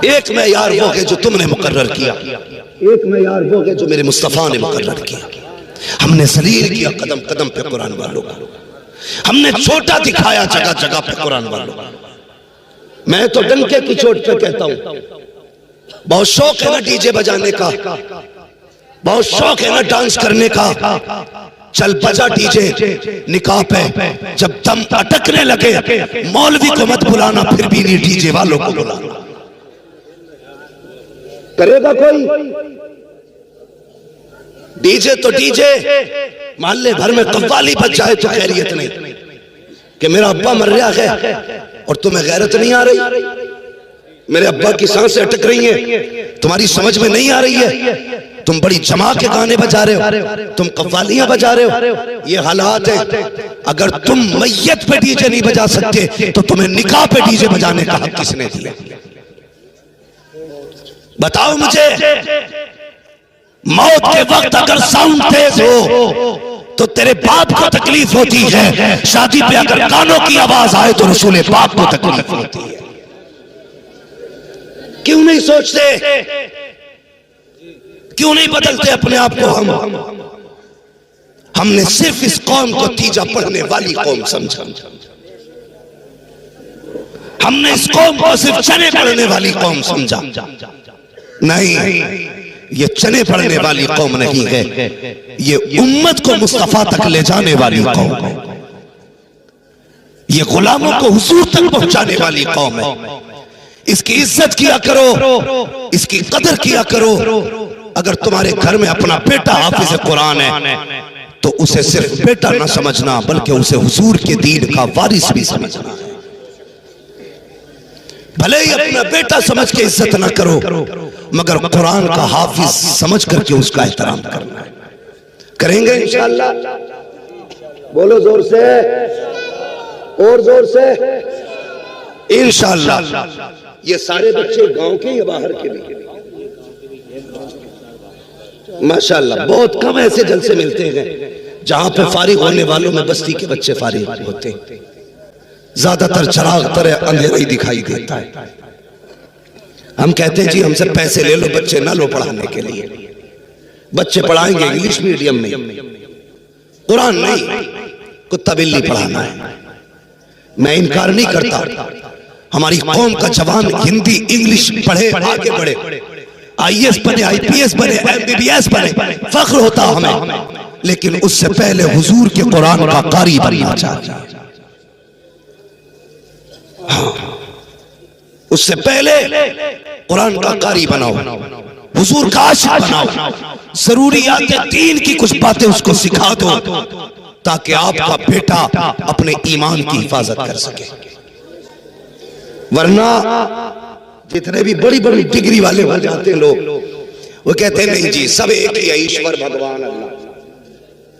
एक मैयार वो है जो तुमने मुकर्रर किया, एक मैयार वो है जो मेरे मुस्तफा ने मुकर्रर किया। हमने सलील किया कदम कदम पे कुरान वालों का, हमने छोटा दिखाया जगह जगह पे कुरान वालों का। मैं तो डंके की चोट पे कहता हूं, बहुत शौक है ना डीजे बजाने का, बहुत शौक है ना डांस करने का, चल बजा डीजे निकाह पे, जब दम अटकने लगे मौलवी को मत बुलाना, फिर भी नहीं डीजे वालों को बुलाना। करेगा कोई डीजे तो डीजे, मोहल्ले भर में कव्वाली बज जाए तो खैरियत नहीं कि मेरा अब्बा मर रहा है और तुम्हें गैरत नहीं आ रही, मेरे अब्बा की सांसें अटक रही हैं, तुम्हारी समझ में नहीं आ रही है, तुम बड़ी जमा के गाने बजा रहे हो, तुम कव्वालियां बजा रहे हो। ये हालात है। अगर तुम मैयत पे डीजे नहीं बजा सकते तो तुम्हें निकाह पे डीजे बजाने का हक किसने दिया? बताओ मुझे। मौत के वक्त अगर साउंड तेज हो तो तेरे बाप को तकलीफ होती है, शादी पे अगर गानों की आवाज आए तो रसूल पाक को तकलीफ होती है। क्यों नहीं सोचते, क्यों नहीं बदलते अपने आप को? हमने सिर्फ इस कौम को तीजा पढ़ने वाली कौम समझा, हमने इस कौम को सिर्फ चने पढ़ने वाली कौम समझा। नहीं, ये चने पढ़ने वाली कौम नहीं है, ये उम्मत को मुस्तफा तक ले जाने वाली कौम है, ये गुलामों को हुजूर तक पहुंचाने वाली कौम है। इसकी इज्जत किया करो, इसकी कदर किया करो। अगर तुम्हारे घर में अपना बेटा हाफिज कुरान है तो उसे सिर्फ बेटा ना समझना, बल्कि उसे हुजूर के दीन का वारिस भी समझना है। भले ही अपना बेटा समझ के इज्जत ना करो, मगर कुरान का हाफिज समझ करके उसका एहतराम करना है। करेंगे इंशाअल्लाह? बोलो जोर से, और जोर से इंशाअल्लाह। ये सारे बच्चे गांव के या बाहर के भी? माशाअल्लाह, बहुत कम ऐसे जलसे मिलते हैं जहां पे फारिग होने वालों में बस्ती के बच्चे फारिग होते हैं। ज्यादातर चराग तरह अंधेरा ही दिखाई देता है। हम कहते हैं जी हमसे पैसे ले लो, बच्चे ना लो पढ़ाने के लिए। बच्चे पढ़ाएंगे इंग्लिश मीडियम में, कुरान नहीं, कुत्ता बिल्ली पढ़ाना है। मैं इनकार नहीं करता, हमारी कौम का जवान हिंदी इंग्लिश पढ़े, आगे बढ़े, आईएएस बने, आईपीएस बने, एमबीबीएस बने, फख्र होता हमें। लेकिन उससे पहले हुजूर के कुरान का कारी बनना चाहिए। उससे पहले कुरान का कारी बनाओ, हुजूर का आशिक बनाओ, जरूरियात दीन की कुछ बातें उसको सिखा दो, ताकि आपका बेटा अपने ईमान की हिफाजत कर सके। वरना जितने भी बड़ी बड़ी डिग्री वाले हो जाते हैं लोग, वो कहते हैं नहीं जी सब एक ही है, ईश्वर भगवान अल्लाह,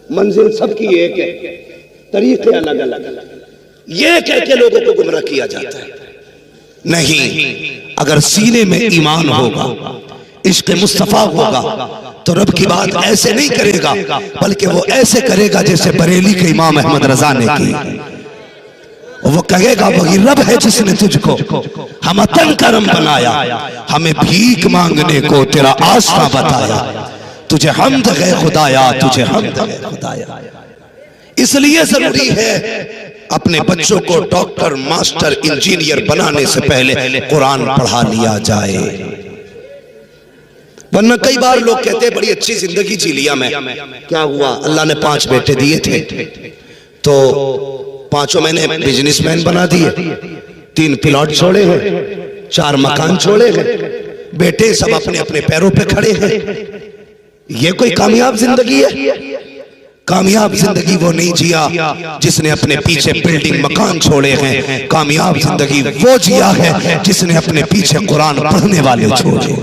मंजिल सबकी एक है, तरीके अलग अलग, ये कह के लोगों को गुमराह किया जाता है। नहीं, अगर सीने में ईमान होगा, इश्क मुस्तफा होगा, तो रब की बात ऐसे नहीं करेगा, बल्कि वो ऐसे करेगा जैसे बरेली के इमाम अहमद रजा ने की। वो कहेगा वही रब है जिसने तुझको हम तन करम बनाया, हमें भीख मांगने को तेरा आसरा बताया, तुझे हमद है खुदाया, तुझे हमद है खुदाया। इसलिए जरूरी है अपने बच्चों को डॉक्टर, मास्टर, इंजीनियर बनाने से पहले कुरान पढ़ा लिया जाए। वरना कई बार लोग कहते हैं बड़ी अच्छी जिंदगी जी लिया मैं, क्या हुआ? अल्लाह ने 5 बेटे दिए थे तो 5 मैंने बिजनेसमैन बना दिए, 3 प्लॉट छोड़े हैं, 4 मकान छोड़े हैं, बेटे सब अपने अपने पैरों पे खड़े हैं। ये कोई कामयाब जिंदगी है? कामयाब जिंदगी वो नहीं जिया जिसने अपने पीछे बिल्डिंग मकान छोड़े हैं। कामयाब जिंदगी वो जिया है जिसने अपने पीछे कुरान पढ़ने वाले छोड़े।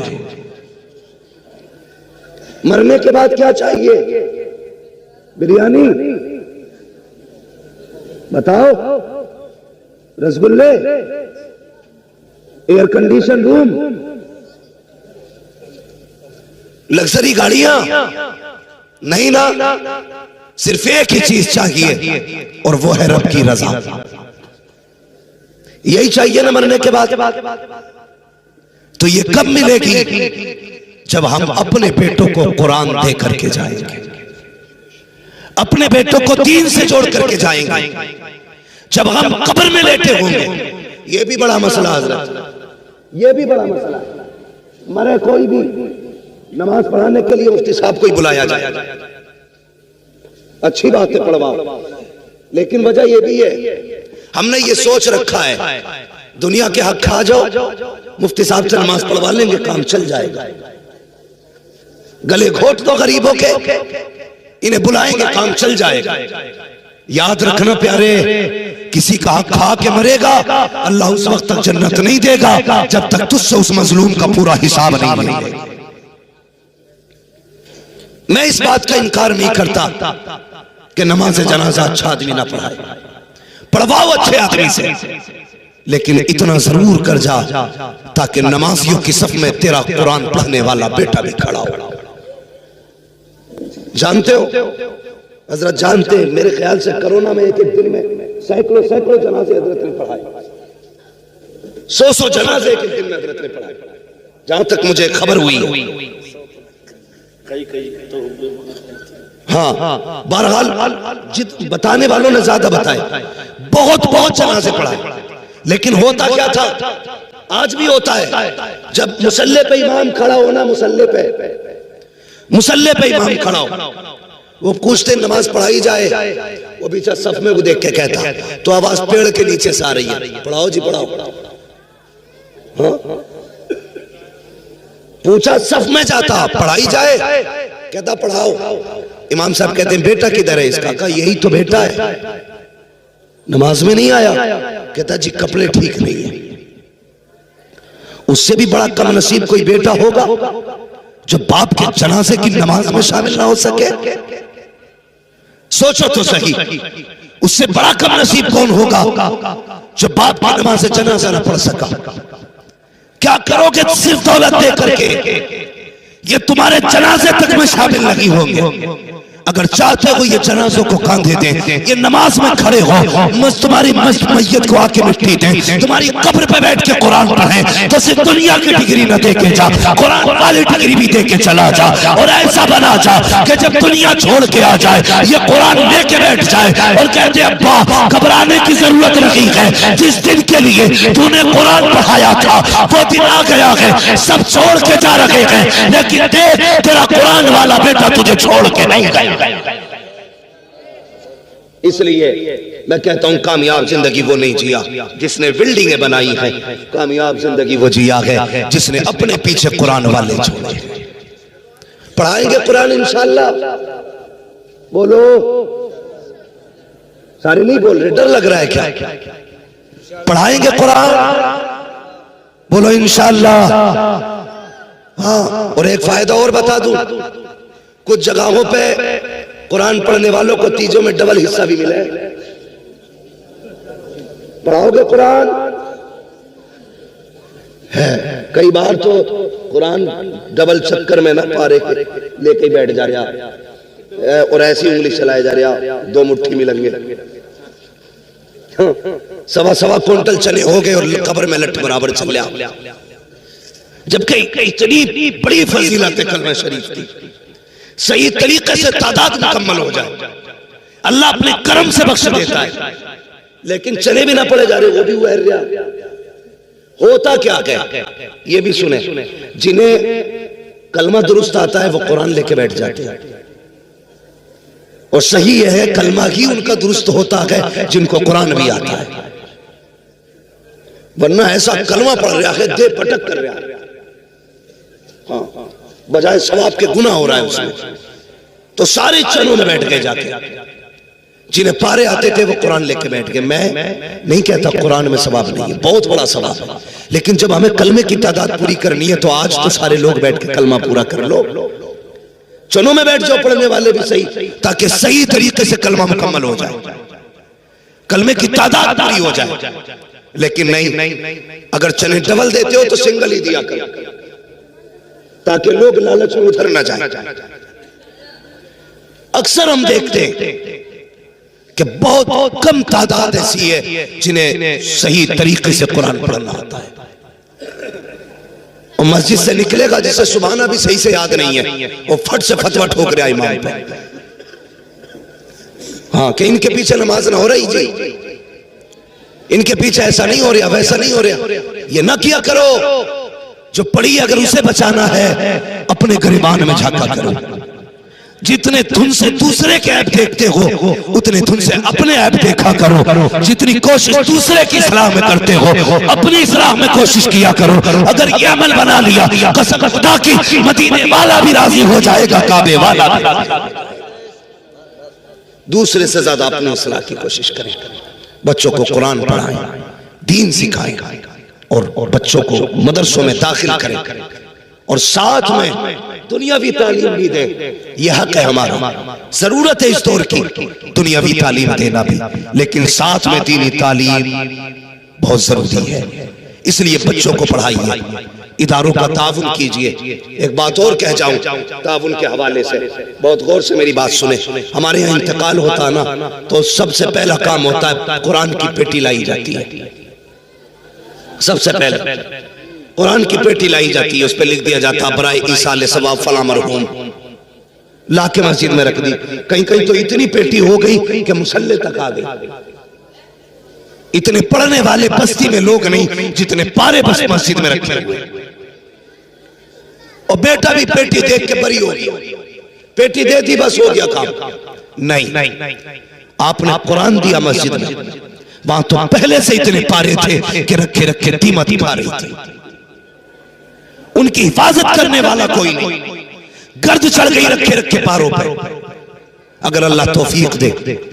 मरने के बाद क्या चाहिए? बिरयानी बताओ, रसगुल्ले, एयर कंडीशन रूम, लग्जरी गाड़ियां? नहीं ना, सिर्फ एक ही चीज चाहिए और वो है रब की रजा। यही चाहिए ना मरने के बाद? तो ये कब मिलेगी? जब हम अपने बेटों को कुरान दे करके जाएंगे, अपने बेटों को दीन से जोड़ करके जाएंगे। जब हम कब्र में लेटे होंगे, ये भी बड़ा मसला हजरत, ये भी बड़ा मसला। मरे कोई भी नमाज पढ़ाने के लिए मुफ्ती साहब को ही बुलाया जाए, अच्छी बात है, पढ़वाओ। लेकिन वजह यह भी है, हमने ये सोच रखा है दुनिया के हक खा जाओ, मुफ्ती साहब से नमाज पढ़वा लेंगे, काम चल जाएगा। गले घोट दो गरीबों के, इन्हें बुलाएंगे, काम चल जाएगा। याद रखना प्यारे, किसी का हक खा के मरेगा, अल्लाह उस वक्त तक जन्नत नहीं देगा जब तक तुझसे उस मजलूम का पूरा हिसाब नहीं लेगा। मैं इस बात का इनकार नहीं करता कि नमाज जनाजा अच्छा आदमी ना पढ़ाए, पढ़वाओ अच्छे आदमी से, लेकिन इतना जरूर कर जा ताकि नमाजियों की सफ में तेरा कुरान पढ़ने वाला बेटा भी खड़ा हो। जानते हो हजरत, जानते हैं, मेरे ख्याल से कोरोना में एक दिन में सैकड़ों जनाजे हजरत ने पढ़ाए, 100 जनाजे एक दिन में हजरत ने पढ़ाए, जहां तक मुझे खबर हुई। हाँ, बहरहाल बताने वालों ने ज्यादा बताए, बहुत जनाजे पढ़ाए। लेकिन होता क्या था, आज भी होता है, जब मुसल्ले पे इमाम खड़ा होना, मुसल्ले पे इमाम खड़ा हो, वो पूछते नमाज पढ़ाई जाए, वो बीचा सफ में वो देख के कहता, तो आवाज पेड़ के नीचे से आ रही है, पढ़ाओ जी पढ़ाओ। हाँ? पूछा सफ में जाता, पढ़ाई जाए, कहता पढ़ाओ। इमाम साहब कहते हैं बेटा किधर है इसका? कहा यही तो बेटा है, नमाज में नहीं आया। कहता जी कपड़े ठीक नहीं है। उससे भी बड़ा कम नसीब कोई बेटा होगा जो बाप के जनाजे की नमाज में शामिल ना हो सके। सोचो तो सही, उससे बड़ा कम नसीब कौन होगा जो बाप की नमाज से जनाजा ना पढ़ सका। क्या करोगे सिर्फ दौलत दे करके? ये तुम्हारे जनाजे तक में शामिल नहीं होंगे। अगर चाहते हो ये जनाजों को कांधे दें, ये नमाज में खड़े हो, तुम्हारी मैयत को आके मिट्टी दें, तुम्हारी कब्र पे बैठ के कुरान पढ़ें, तो सिर्फ दुनिया की डिग्री न दे के जा, कुरान वाली डिग्री भी दे के चला जा। और ऐसा बना जा कि जब दुनिया छोड़ के आ जाए, ये कुरान लेके बैठ जाए और कहते अब्बा घबराने की जरूरत नहीं है, जिस दिन के लिए तूने कुरान पढ़ाया था वो दिन आ गया है, सब छोड़ के जा रहे हैं, लेकिन देख तेरा कुरान वाला बेटा तुझे छोड़ के नहीं गया। इसलिए मैं कहता हूं कामयाब जिंदगी वो नहीं जिया जिसने बिल्डिंगें बनाई है, कामयाब जिंदगी वो जिया है जिसने अपने पीछे कुरान वाले छोड़े। पढ़ाएंगे कुरान इंशाअल्लाह, बोलो, सारे नहीं बोल रहे, डर लग रहा है क्या? पढ़ाएंगे कुरान, बोलो इंशाअल्लाह। हाँ, और एक फायदा और बता दूं, कुछ जगहों पे कुरान पढ़ने वालों को तीजों में डबल हिस्सा भी मिला है। पढ़ाओगे कुरान है, कई बार तो कुरान डबल चक्कर में ना पारे लेके बैठ जा रहा और ऐसी उंगली चलाए जा रहा, 2 मुट्ठी मिलेंगे, 1.25 क्विंटल चने हो गए और कब्र में लट बराबर चल लिया। जबकि इतनी बड़ी फजीलत है कलमा शरीफ की, सही तरीके से तादाद मुकम्मल हो जाए, अल्लाह अपने करम से बख्श देता है। लेकिन चने भी ना पड़े जा रहे, वो भी वह रहा। होता क्या है ये भी सुने, जिन्हें कलमा दुरुस्त आता है वो कुरान लेके बैठ जाते हैं, और सही है कलमा ही उनका दुरुस्त होता है जिनको कुरान भी आता है। वरना ऐसा कलमा पढ़ रहा है, दे पटक कर रहा है, हाँ, बजाय सवाब के गुनाह हो रहा है उसमें, तो सारे चनों में बैठ गए जाके। जिन्हें पारे आते थे वो कुरान लेके बैठ गए। मैं नहीं कहता कुरान में सवाब नहीं है, बहुत बड़ा सवाब है, लेकिन जब हमें कलमे की तादाद पूरी करनी है तो आज तो सारे लोग बैठ के कलमा पूरा कर लो, चनों में बैठ जाओ पढ़ने वाले भी सही, ताकि सही तरीके से कलमा मुकम्मल हो जाए, कलमे की तादाद पूरी हो जाए। लेकिन नहीं, अगर चने डबल देते हो तो सिंगल ही दिया करो, ताकि लोग लालच में उधर ना जाए। अक्सर हम देखते हैं कि बहुत कम तादाद ऐसी है जिन्हें सही तरीके से कुरान पढ़ना आता है। और मस्जिद से निकलेगा जिसे सुबहाना भी सही से याद नहीं है, वो फट से फतवा ठोक रहा इमाम पे। हाँ कि इनके पीछे नमाज ना हो रही जी, इनके पीछे ऐसा नहीं हो रहा, वैसा नहीं हो रहा, ये ना किया करो। जो पढ़ी अगर उसे बचाना है अपने गिरबान में झांका करो। जितने धुन से दूसरे के ऐप देखते हो उतने धुन से अपने ऐप देखा करो। जितनी कोशिश दूसरे की सलाह में करते हो अपनी सलाह में कोशिश किया करो। अगर ये अमल बना लिया कसम खुदा की मदीने वाला भी राजी हो जाएगा, काबे वाला भी। दूसरे से ज्यादा अपनी सलाह की कोशिश करें। बच्चों को कुरान पढ़ाएं, दीन सिखाएं और बच्चों को मदरसों में दाखिल करें और साथ में दुनियावी तालीम भी दें। यह हक है हमारा, जरूरत है इस दौर की दुनियावी तालीम देना भी, लेकिन साथ में दीनी तालीम बहुत जरूरी है। इसलिए बच्चों को पढ़ाइए, इदारों का ताउन कीजिए। एक बात और कह जाऊं ताउन के हवाले से, बहुत गौर से मेरी बात सुने। हमारे यहाँ इंतकाल होता ना तो सबसे पहला काम होता है कुरान की पेटी लाई जाती है। सबसे पहले कुरान की पेटी लाई जाती है, उस पर लिख दिया जाता बराए ईसाल सवाब फला मरहूम, ला के मस्जिद में रख दी। कहीं कहीं तो इतनी पेटी हो गई कि मुसल्ले तक आ गई। इतने पढ़ने वाले बस्ती में लोग नहीं जितने पारे बस मस्जिद में रखे हुए। और बेटा भी पेटी देख के बरी हो गया, पेटी दे दी बस हो गया काम। नहीं, आपने कुरान दिया मस्जिद में, वहां तो पहले से इतने पारे थे कि रखे रखे कीमत खा रही थी। उनकी हिफाजत करने वाला कोई नहीं, गर्द चढ़ गई रखे रखे पारों पर। अगर अल्लाह तौफीक दे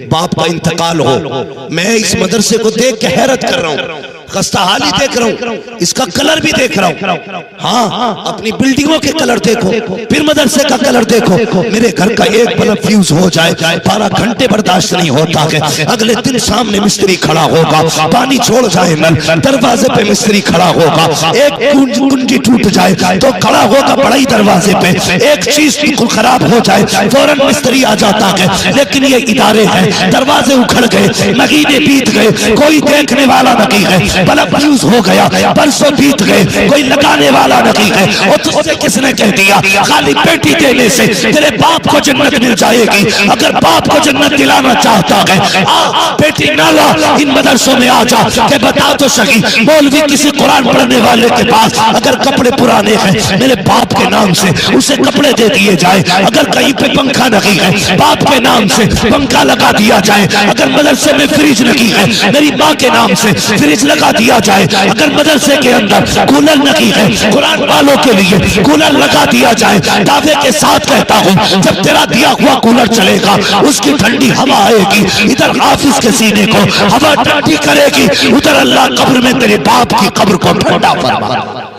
बाप का इंतकाल हो, मैं इस मदरसे को देख के हैरत कर रहा हूं, खस्ता हाली देख रहा हूं, इसका कलर भी देख रहा हूं। हाँ, अपनी बिल्डिंगों के कलर देखो, फिर मदरसे का कलर देखो। मेरे घर का एक बल्ब फ्यूज हो जाए 12 घंटे बर्दाश्त नहीं होता है। अगले दिन सामने मिस्त्री खड़ा होगा, पानी छोड़ जाए नल, दरवाजे पे मिस्त्री खड़ा होगा। एक कुंजी टूट जाए तो खड़ा होगा बड़ाई दरवाजे पे। एक चीज बिल्कुल खराब हो जाए फौरन मिस्त्री आ जाता है। लेकिन ये इदारे हैं, दरवाजे उखड़ गए, महीने बीत गए, कोई देखने वाला नहीं है। बल्ब फ्यूज हो गया, बरसों बीत गए, कोई लगाने वाला नहीं है। और तुझसे किसने कह दिया खाली पेटी देने से तेरे बाप को जन्नत मिल जाएगी? अगर बाप को जन्नत दिलाना चाहता है आ पेटी ना ला, इन मदरसों में आ जा के बता तो सही। मौलवी किसी कुरान पढ़ने वाले के पास अगर कपड़े पुराने हैं मेरे बाप के नाम से उसे कपड़े दे दिए जाए। अगर कहीं पे पंखा नहीं है बाप के नाम से पंखा लगा दिया जाए। अगर मदरसे में फ्रिज नहीं है मेरी माँ के नाम से फ्रिज लगा दिया जाए। अगर मदरसे के अंदर कूलर नहीं है कुरान वालों के लिए कूलर लगा दिया जाए। दावे के साथ कहता हूँ जब तेरा दिया हुआ कूलर चलेगा उसकी ठंडी हवा आएगी, इधर हाफिज के सीने को हवा ठंडी करेगी, उधर अल्लाह कब्र में तेरे बाप की कब्र को ठंडा फरमाएगा।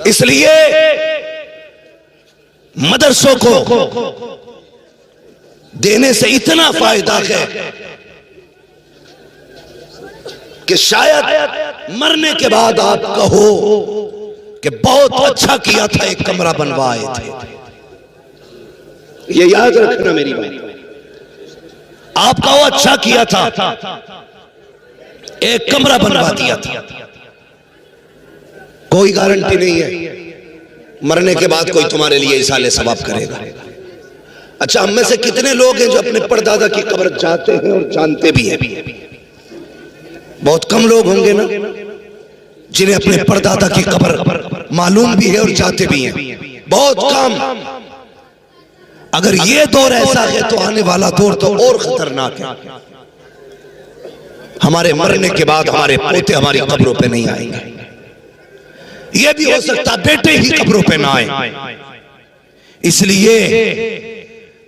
इसलिए मदरसों को देने से इतना फायदा है कि शायद मरने के बाद आप कहो कि बहुत अच्छा किया था, एक कमरा बनवाए थे। ये याद रखना मेरी बात, आप कहो अच्छा किया था, एक कमरा बनवा दिया था। कोई गारंटी नहीं है मरने के बाद कोई तुम्हारे लिए इसाले सवाब करेगा। अच्छा, हम में से कितने लोग हैं जो अपने परदादा की कब्र जाते हैं और जानते भी हैं? बहुत कम लोग होंगे ना जिन्हें अपने परदादा की कब्र मालूम भी है और जाते भी हैं, बहुत कम। अगर ये दौर ऐसा है तो आने वाला दौर तो और खतरनाक है। हमारे मरने के बाद हमारे पोते हमारी कब्रों पे नहीं आएंगे। यह भी हो सकता बेटे ही कब्रों पे ना आए। इसलिए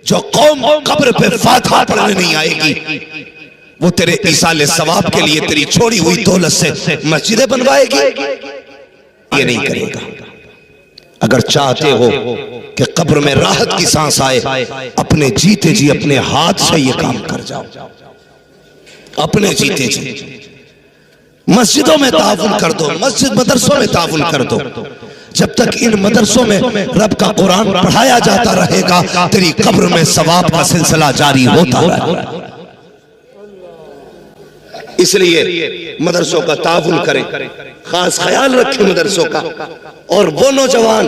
जो कौम कब्र पे फातिहा पढ़ने नहीं आएगी वो तेरे इसाले सवाब के लिए तेरी छोड़ी हुई दौलत से मस्जिदें बनवाएगी, ये नहीं करेगा। अगर चाहते हो कि कब्र में राहत की सांस आए, अपने जीते जी अपने हाथ से ये काम कर जाओ। अपने जीते जी मस्जिदों में ताउन कर दो, मस्जिद मदरसों में ताउन कर दो। जब तक इन मदरसों में रब का कुरान पढ़ाया जाता रहेगा तेरी कब्र में सवाब का सिलसिला जारी होता रहेगा। इसलिए मदरसों का ताउन करें, खास ख्याल रखें मदरसों का। और वो नौजवान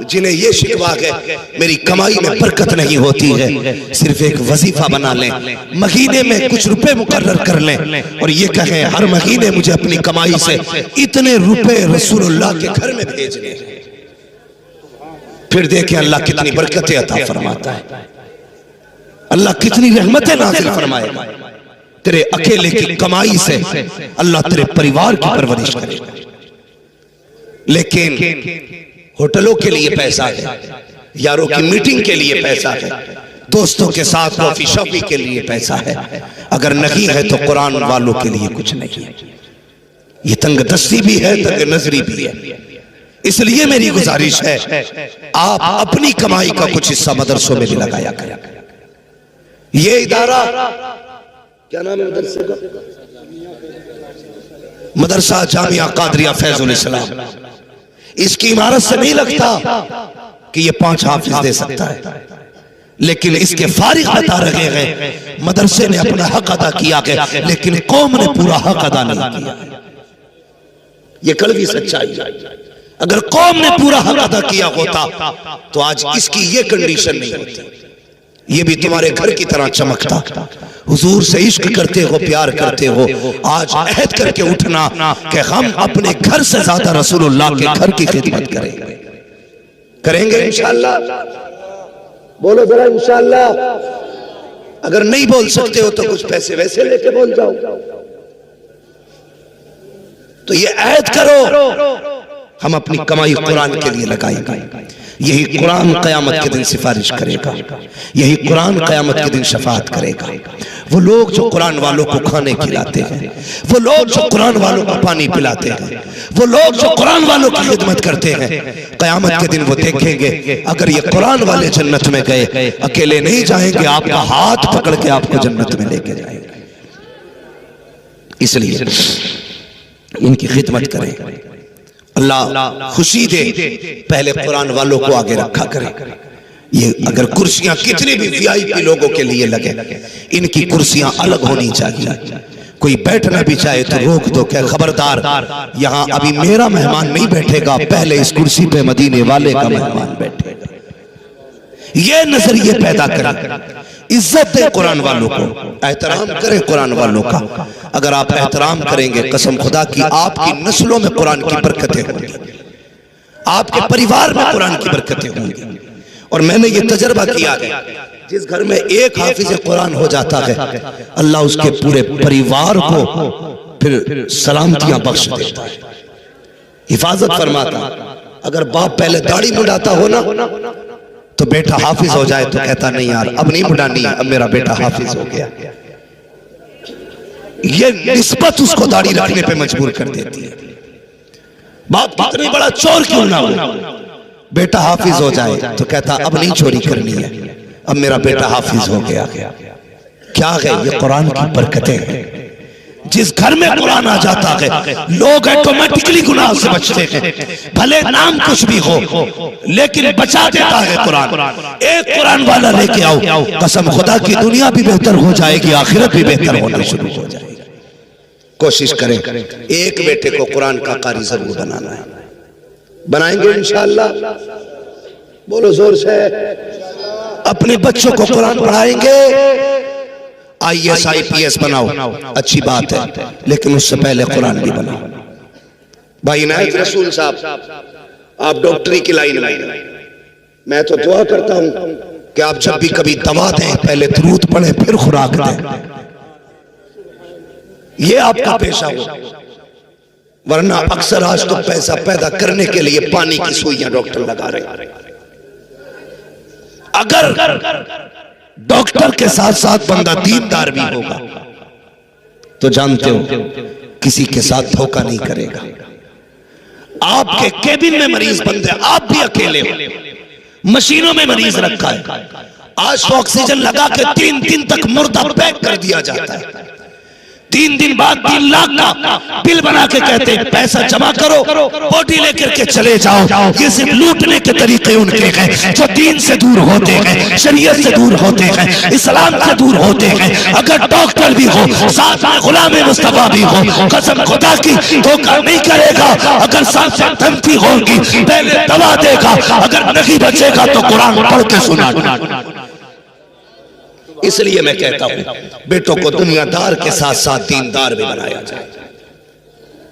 जिन्हें ये शिकवा है मेरी कमाई में बरकत नहीं होती है, सिर्फ एक वजीफा बना लें, महीने में कुछ रुपए मुकर्रर कर लें और ये कहें हर महीने मुझे अपनी कमाई से इतने रुपए रसूलुल्लाह के घर में भेजने। फिर देखें अल्लाह कितनी बरकतें अता फरमाता है, अल्लाह कितनी रहमतें नाज़िल फरमाएगा। तेरे अकेले की कमाई से अल्लाह तेरे परिवार की परवरिश करेगा। लेकिन होटलों के लिए पैसा है, यारों की मीटिंग के लिए पैसा है, दोस्तों के साथ कॉफी शॉपिंग के लिए पैसा है, अगर नहीं है तो कुरान वालों के लिए कुछ नहीं है। ये तंगदस्ती भी है, तंग नजरी भी है। इसलिए मेरी गुजारिश है आप अपनी कमाई का कुछ हिस्सा मदरसों में भी लगाया करें। ये इदारा क्या नाम है मदरसे का? मदरसा जामिया कादरिया फैजुल इस्लाम। इसकी इमारत से नहीं लगता कि ये 5 हाफिज दे सकता है, लेकिन इसके फारिग बता रहे हैं मदरसे ने अपना हक अदा किया है, लेकिन कौम ने पूरा हक अदा नहीं किया। ये कड़वी सच्चाई है। अगर कौम ने पूरा हक अदा किया होता तो आज इसकी ये कंडीशन नहीं होती। ये भी तुम्हारे घर की तरह चमकता। हुजूर से इश्क करते हो, प्यार करते हो, आज अहद करके उठना कि हम अपने घर से ज्यादा रसूलुल्लाह के घर की खिदमत करेंगे इंशाअल्लाह। बोलो जरा इंशाअल्लाह। अगर नहीं बोल सकते हो तो कुछ पैसे वैसे लेके बोल जाओ। तो ये अहद करो हम अपनी कमाई कुरान के लिए लगाएंगे। यही कुरान क़यामत के दिन सिफारिश करेगा, यही कुरान क़यामत के दिन शफाअत करेगा। वो लोग जो कुरान वालों को खाने खिलाते हैं, वो लोग जो कुरान वालों को पानी पिलाते हैं, वो लोग जो कुरान वालों की खिदमत करते हैं, क़यामत के दिन वो देखेंगे अगर ये कुरान वाले जन्नत में गए, अकेले नहीं जाएंगे, आपका हाथ पकड़ के आपको जन्नत में लेके जाएंगे। इसलिए इनकी खिदमत करें, अल्लाह खुशी दे। पहले कुरान वालों को आगे रखा करे। ये अगर कुर्सियां कितनी भी वीआईपी लोगों के लिए लगे, इनकी कुर्सियां अलग होनी चाहिए। कोई बैठना भी चाहे तो रोक दो, क्या खबरदार यहां अभी मेरा मेहमान नहीं बैठेगा, पहले इस कुर्सी पे मदीने वाले का मेहमान बैठेगा। ये नजरिए पैदा करें, इज्जत दे कुरान वालों को, एहतराम करें कुरान वालों का। अगर आप एहतराम करेंगे, कसम खुदा की आपकी नस्लों में कुरान की बरकतें होंगी, आपके परिवार में कुरान की बरकतें होंगी। और मैंने ये तजर्बा किया है, जिस घर में एक हाफिज कुरान हो जाता है, अल्लाह उसके पूरे परिवार को फिर सलामतियां बख्श देता है, हिफाजत फरमाता। अगर बाप पहले दाढ़ी मुंडाता हो ना तो बेटा हाफिज हो जाए तो कहता नहीं यार अब नहीं मुंडानी है, अब मेरा बेटा हाफिज हो गया। ये निस्बत उसको दाढ़ी रखने पे मजबूर कर देती है। बाप कितनी बड़ा चोर क्यों ना हो, बेटा हाफिज हो जाए तो कहता अब नहीं चोरी करनी है, अब मेरा बेटा हाफिज हो गया। क्या है ये कुरान की बरकतें हैं। जिस घर में कुरान आ जाता है लोग ऑटोमेटिकली गुनाह से बचते हैं, भले नाम कुछ भी हो लेकिन बचा देता है कुरान। एक कुरान वाला लेके आओ, कसम खुदा की दुनिया भी बेहतर हो जाएगी, आखिरत भी बेहतर होना शुरू हो जाएगी। कोशिश करें एक बेटे को कुरान का कारी जरूर बनाना है, बनाएंगे इंशाअल्लाह। बोलो जोर से। अपने बच्चों को कुरान पढ़ाएंगे, IAS IPS बनाओ, अच्छी बात है, लेकिन उससे पहले कुरान भी बनाओ। भाई इनायत रसूल साहब, आप डॉक्टरी की लाइन में, मैं तो दुआ करता हूं कि आप जब भी कभी दवा दें पहले दुरूद पढ़ें फिर खुराक दें, ये आपका पेशा हो। वरना अक्सर आज तो पैसा पैदा करने के लिए पानी की सुइयां डॉक्टर लगा रहे। अगर डॉक्टर के साथ साथ बंदा दीनदार भी होगा तो जानते हो किसी के साथ धोखा नहीं करेगा। आपके केबिन में मरीज बंद है, आप भी अकेले हो, मशीनों में मरीज रखा है, आज तो ऑक्सीजन लगा के 3 दिन तक मुर्दा पैक कर दिया जाता है। 3 दिन बाद 3 लाख का बिल बना के कहते पैसा जमा करो, बॉडी लेकर के चले जाओ। ये सिर्फ लूटने के तरीके उनके हैं, जो दीन से दूर होते हैं, शरीयत से दूर होते हैं, इस्लाम से दूर होते हैं। अगर डॉक्टर भी हो, साथ में गुलाम मुस्तफा भी हो, कसम खुदा की धोखा नहीं करेगा। अगर साथ में धमकी होगी, पहले दवा देगा, अगर नहीं बचेगा तो कुरान पढ़ के सुना। इसलिए मैं कहता हूं बेटों को दुनियादार के साथ साथ दीनदार भी बनाया जाए।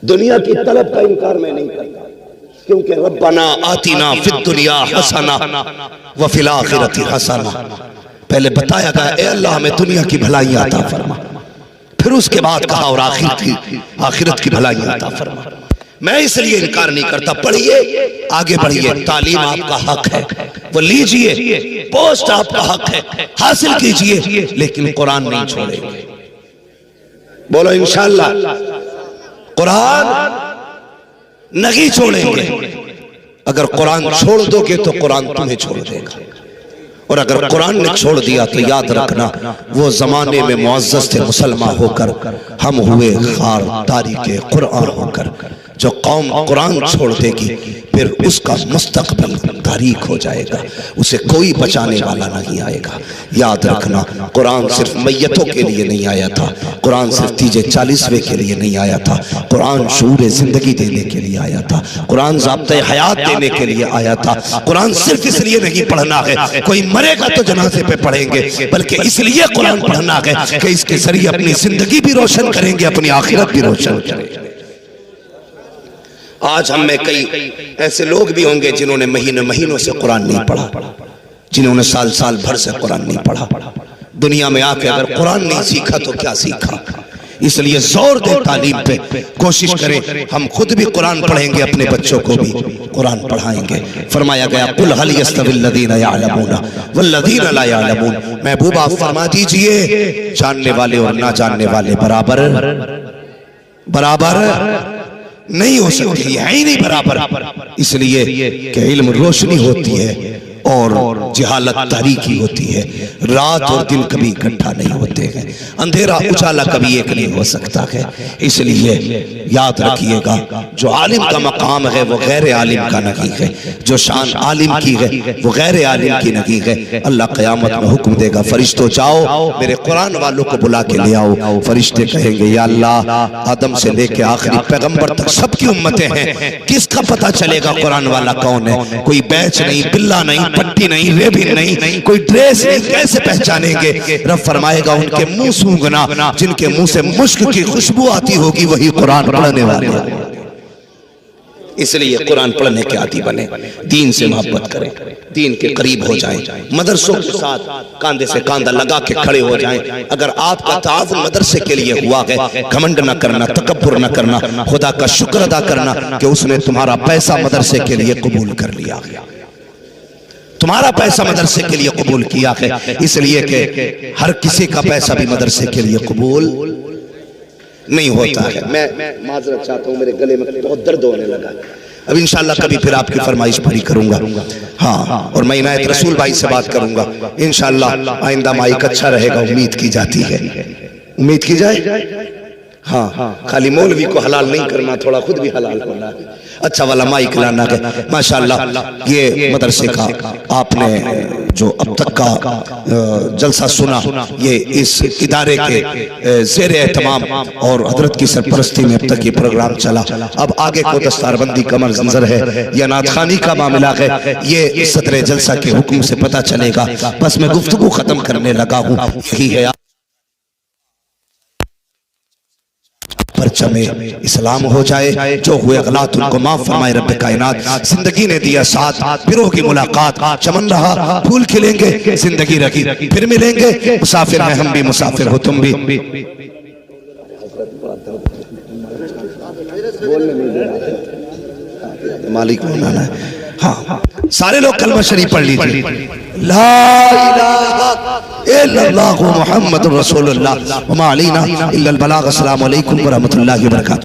दुनिया की तलब का इनकार मैं नहीं करता, क्योंकि रब्बना आतिना फिद दुनिया हसना व फिल आखिरति हसना, पहले बताया गया ए अल्लाह हमें दुनिया की भलाइयां अता फरमा, फिर उसके बाद कहा और आखिरत की भलाइयां अता फरमा। मैं इसलिए इनकार नहीं करता, पढ़िए, आगे बढ़िए, तालीम आपका हक है, वो लीजिए, पोस्ट आपका हक है, हासिल कीजिए, लेकिन कुरान नहीं छोड़ेंगे। बोलो इंशाअल्लाह कुरान नहीं छोड़ेंगे। अगर कुरान छोड़ दोगे तो कुरान तुम्हें छोड़ देगा, और अगर कुरान ने छोड़ दिया तो याद रखना वो जमाने में मुअज़्ज़ज़ थे मुसलमान होकर, हम हुए खार तारीके कुरान होकर। जो कौम कुरान छोड़ देगी फिर उसका मुस्तकबिल तारीख हो जाएगा, उसे कोई बचाने वाला नहीं आएगा। याद रखना कुरान सिर्फ मैयतों के लिए नहीं आया था, कुरान सिर्फ तीजे 40वें के लिए नहीं आया था, कुरान शूर जिंदगी देने के लिए आया था, कुरान ज़ाब्ते हयात देने के लिए आया था। कुरान सिर्फ इसलिए नहीं पढ़ना है कोई मरेगा तो जनाजे पे पढ़ेंगे, बल्कि इसलिए कुरान पढ़ना है कि इसके जरिए अपनी जिंदगी भी रोशन करेंगे, अपनी आखिरत भी रोशन करेंगे। आज हम में कई ऐसे लोग भी होंगे जिन्होंने महीनों से कुरान नहीं पढ़ा, जिन्होंने साल भर से कुरान नहीं पढ़ा। दुनिया में आके अगर कुरान नहीं सीखा तो क्या सीखा? इसलिए जोर दे तालीम पे, कोशिश करें हम खुद भी कुरान पढ़ेंगे, अपने बच्चों को भी कुरान पढ़ाएंगे। फरमाया गया कुल हल यस्तविल लदीना यअलमूना वल्लदीना ला यअलमून, महबूबा फरमा दीजिए जानने वाले और ना जानने वाले बराबर नहीं हो सकती, है ही नहीं बराबर। इसलिए कि इल्म रोशनी होती है और जहालत तारीकी होती है, रात और दिन कभी इकट्ठा नहीं होते हैं, अंधेरा उजाला कभी एक नहीं हो सकता है। इसलिए याद रखिएगा जो आलिम का मकाम है वो गैर आलिम का नहीं है, जो शान आलिम की है वो गैर आलिम की नहीं है। अल्लाह क़यामत में हुक्म देगा फरिश्तों जाओ मेरे कुरान वालों को बुला के ले आओ। फरिश्ते कहेंगे या अल्लाह आदम से लेके आखिरी पैगंबर तक सबकी उम्मतें हैं, किसका पता चलेगा कुरान वाला कौन है? कोई बैच नहीं, बिल्ला नहीं, पट्टी नहीं, रेबिन नहीं, कोई ड्रेस नहीं, कैसे पहचानेंगे? रब फरमाएगा उनके मुंह सूंघना, जिनके मुंह से मुश्क की खुशबू आती होगी वही कुरान पढ़ने वाले। इसलिए कुरान पढ़ने के आदी बने, दीन से मोहब्बत करें, दीन के करीब हो जाएं, मदरसों के साथ कांधे से कांधा लगा के खड़े हो जाएं। अगर आपका ताउन मदरसे के लिए हुआ है, घमंड न करना, तकब्बुर न करना, खुदा का शुक्र अदा करना कि उसने तुम्हारा पैसा मदरसे के लिए कबूल कर लिया, तुम्हारा पैसा मदरसे के लिए कबूल किया है। इसलिए कि हर किसी का पैसा भी मदरसे के लिए कबूल नहीं होता है। मैं माजरत चाहता हूँ, मेरे गले में बहुत दर्द होने लगा। अब इंशाल्लाह कभी फिर आपकी फरमाइश पूरी करूंगा। हाँ, और मैं इनायत रसूल भाई से बात करूंगा इंशाल्लाह। आइंदा माइक अच्छा रहेगा, उम्मीद की जाती है, उम्मीद की जाए। हाँ, खाली मौलवी को हलाल नहीं करना, थोड़ा खुद भी हलाल होना, अच्छा वाला माइक लाना है। माशाल्लाह ये मदरसे का आपने जो अब तक का जलसा सुना, ये इस इदारे के ज़ेर एहतमाम और हजरत की सरपरस्ती में अब तक ये प्रोग्राम चला। अब आगे को दस्तारबंदी का मंजर है या नातखानी का मामला है, ये सदर जलसा के हुक्म से पता चलेगा। बस मैं गुफ्तगू खत्म करने लगा हूँ, यही है परचमे इस्लाम हो जाए, जो हुए गलत उनको माफ फरमाए रब्बे कायनात। जिंदगी ने दिया साथ, फिरों की मुलाकात, चमन रहा फूल खिलेंगे, जिंदगी रखी फिर मिलेंगे। मुसाफिर हैं हम भी, मुसाफिर हो तुम भी। मालिक मौलाना है। हाँ, सारे लोग कलमा शरीफ पढ़ लीजिए, ला इलाहा इल्लल्लाहु मुहम्मदुर रसूलुल्लाह व मा अलैना इल्लल बलाग। अस्सलामु अलैकुम व रहमतुल्लाहि व बरकातहू।